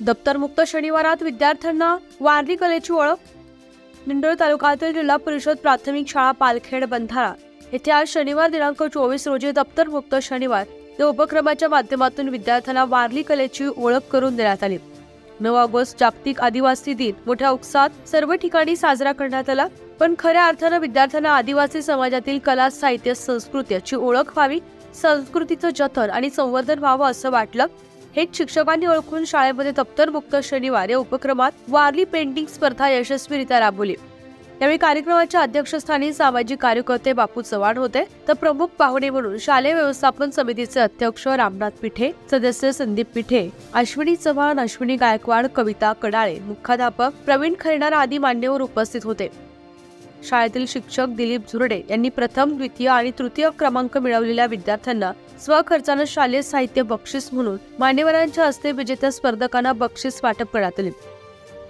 दप्तरमुक्त शनिवारात विद्यार्थ्यांना वारली कलेची ओळख. दिंडोरी तालुक्यातील जिल्हा परिषद प्राथमिक शाळा पालखेड बंधारा येथे आज शनिवार दिनांक 24 रोजी दप्तरमुक्त शनिवार या उपक्रमाच्या माध्यमातून विद्यार्थ्यांना वारली कलेची ओळख करून देण्यात आली. 9 ऑगस्ट जागतिक आदिवासी दिन मोठ्या उत्साहात सर्व ठिकाणी साजरा करण्यात आला. पण खऱ्या अर्थानं विद्यार्थ्यांना आदिवासी समाजातील कला, साहित्य, संस्कृती याची ओळख व्हावी, संस्कृतीचं जतन आणि संवर्धन व्हावं असं वाटलं. हेच शिक्षकांनी ओळखून शाळेमध्ये दप्तरमुक्त शनिवार या उपक्रमात वारली पेंटिंग स्पर्धा यशस्वीरित्या राबवली. यावेळी कार्यक्रमाच्या अध्यक्षस्थानी सामाजिक कार्यकर्ते बापू चव्हाण होते, तर प्रमुख पाहुणे म्हणून शालेय व्यवस्थापन समितीचे अध्यक्ष रामनाथ पिठे, सदस्य संदीप पिठे, अश्विनी चव्हाण, अश्विनी गायकवाड, कविता कडाळे, मुख्याध्यापक प्रवीण खैरनार आदी मान्यवर उपस्थित होते. शाळेतील शिक्षक दिलीप झुरडे यांनी प्रथम, द्वितीय आणि तृतीय क्रमांक मिळवलेल्या विद्यार्थ्यांना स्वखर्चानं शालेय साहित्य बक्षीस म्हणून मान्यवरांच्या हस्ते विजेत्या स्पर्धकांना बक्षीस वाटप करण्यात आले.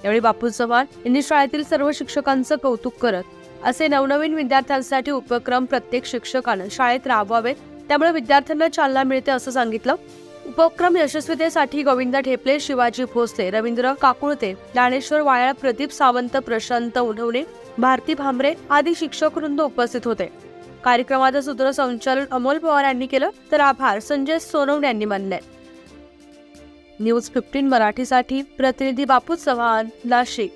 यावेळी बापू चव्हाण यांनी शाळेतील सर्व शिक्षकांचं कौतुक करत असे नवनवीन विद्यार्थ्यांसाठी उपक्रम प्रत्येक शिक्षकानं शाळेत राबवावेत, त्यामुळे विद्यार्थ्यांना चालना मिळते असं सांगितलं. उपक्रम यशस्वीतेसाठी गोविंदा ठेपले, शिवाजी भोसले, रवींद्र काकुळते, ज्ञानेश्वर वायाळ, प्रदीप सावंत, प्रशांत उन्हवणे, भारती भामरे आदी शिक्षक वृंद उपस्थित होते. कार्यक्रमाचं सूत्रसंचालन अमोल पवार यांनी केलं, तर आभार संजय सोनवणे यांनी मानले. न्यूज 15 मराठीसाठी प्रतिनिधी बापू चव्हाण, नाशिक.